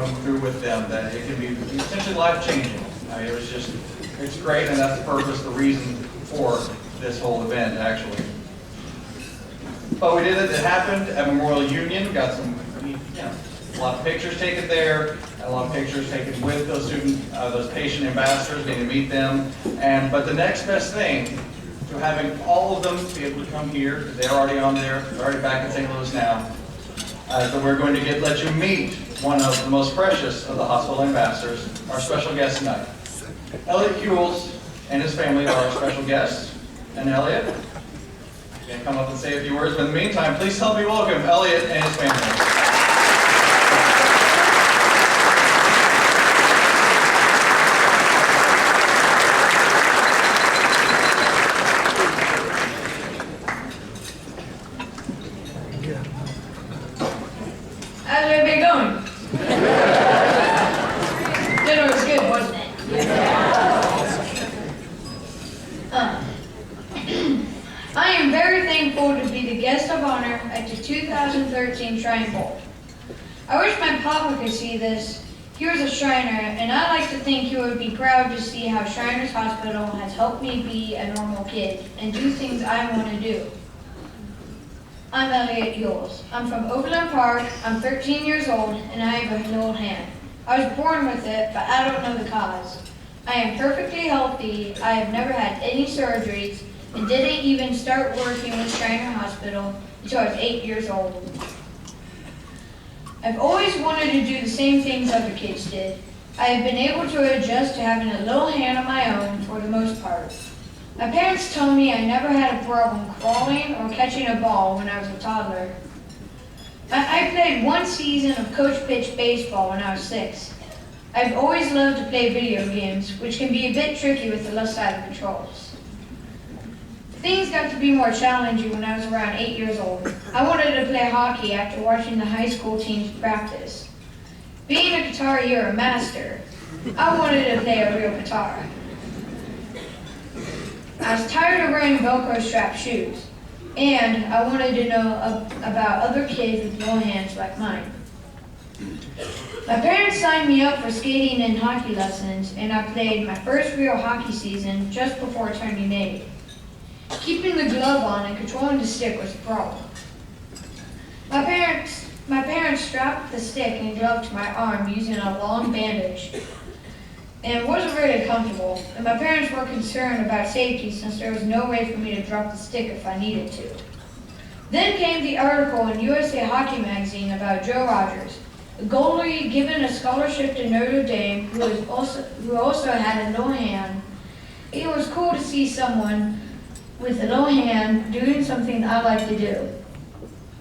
going through with them, that it can be essentially life-changing. It's great, and that's the purpose, the reason for this whole event, actually. But we did it. It happened at Memorial Union. Got some, a lot of pictures taken there, a lot of pictures taken with those those patient ambassadors, getting to meet them. But the next best thing to having all of them be able to come here, because they're already on there, they're already back in St. Louis now. So we're going to let you meet one of the most precious of the hospital ambassadors, our special guest tonight. Elliot Huels and his family are our special guests. And Elliot, you can come up and say a few words. But in the meantime, please help me welcome Elliot and his family. How's everybody going? Dinner was good, wasn't it? I am very thankful to be the guest of honor at the 2013 Shrine Bowl. I wish my papa could see this. He was a Shriner, and I like to think he would be proud to see how Shriners Hospital has helped me be a normal kid and do things I want to do. I'm Elliot Huels. I'm from Overland Park. I'm 13 years old, and I have a little hand. I was born with it, but I don't know the cause. I am perfectly healthy. I have never had any surgeries, and didn't even start working with Shriner Hospital until I was 8 years old. I've always wanted to do the same things other kids did. I have been able to adjust to having a little hand of my own for the most part. My parents told me I never had a problem crawling or catching a ball when I was a toddler. I played one season of coach pitch baseball when I was 6. I've always loved to play video games, which can be a bit tricky with the left side of controls. Things got to be more challenging when I was around 8 years old. I wanted to play hockey after watching the high school teams practice. Being a guitar hero master, I wanted to play a real guitar. I was tired of wearing Velcro strap shoes, and I wanted to know about other kids with little hands like mine. My parents signed me up for skating and hockey lessons, and I played my first real hockey season just before turning 8. Keeping the glove on and controlling the stick was a problem. My parents strapped the stick and glove to my arm using a long bandage, and it wasn't very comfortable, and my parents were concerned about safety since there was no way for me to drop the stick if I needed to. Then came the article in USA Hockey Magazine about Joe Rogers, a goalie given a scholarship to Notre Dame who also had a little hand. It was cool to see someone with a little hand doing something I like to do.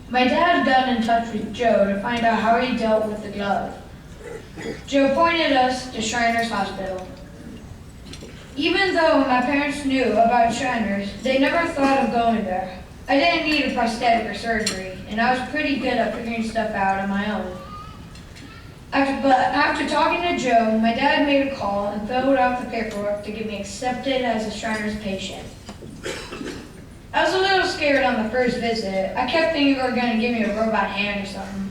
My dad got in touch with Joe to find out how he dealt with the glove. Joe pointed us to Shriners Hospital. Even though my parents knew about Shriners, they never thought of going there. I didn't need a prosthetic or surgery, and I was pretty good at figuring stuff out on my own. After talking to Joe, my dad made a call and filled out the paperwork to get me accepted as a Shriners patient. I was a little scared on the first visit. I kept thinking they were going to give me a robot hand or something.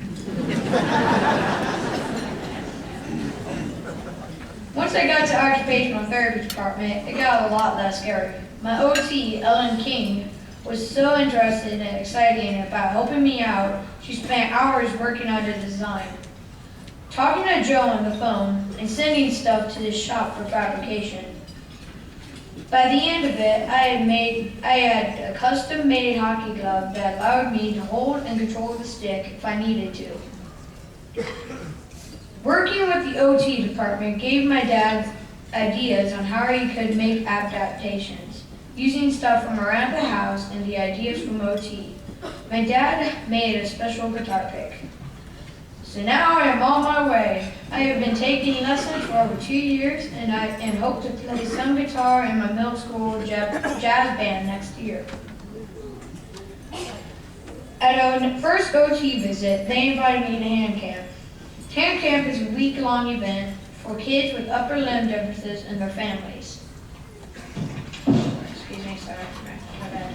Once I got to the occupational therapy department, it got a lot less scary. My OT, Ellen King, was so interested and excited about helping me out, she spent hours working on the design. Talking to Joe on the phone and sending stuff to the shop for fabrication. By the end of it, I had a custom-made hockey glove that allowed me to hold and control the stick if I needed to. Working with the OT department gave my dad ideas on how he could make adaptations, using stuff from around the house and the ideas from OT. My dad made a special guitar pick. So now I am on my way. I have been taking lessons for over 2 years and hope to play some guitar in my middle school jazz band next year. At our first OT visit, they invited me to hand camp. Hand camp is a week-long event for kids with upper limb differences and their families. Excuse me, sorry, my bad.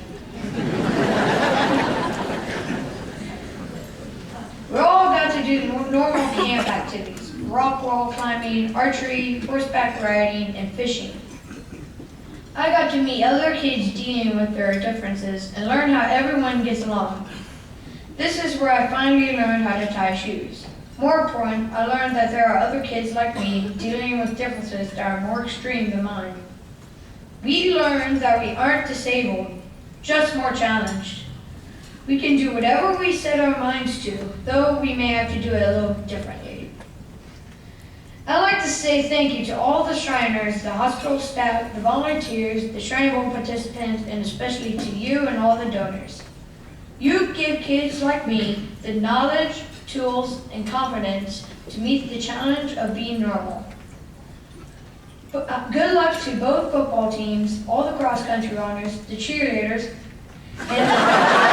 We all got to do normal camp activities, rock wall climbing, archery, horseback riding, and fishing. I got to meet other kids dealing with their differences and learn how everyone gets along. This is where I finally learned how to tie shoes. More important, I learned that there are other kids like me dealing with differences that are more extreme than mine. We learned that we aren't disabled, just more challenged. We can do whatever we set our minds to, though we may have to do it a little differently. I'd like to say thank you to all the Shriners, the hospital staff, the volunteers, the Shrine Bowl participants, and especially to you and all the donors. You give kids like me the knowledge, tools, and confidence to meet the challenge of being normal. Good luck to both football teams, all the cross-country runners, the cheerleaders, and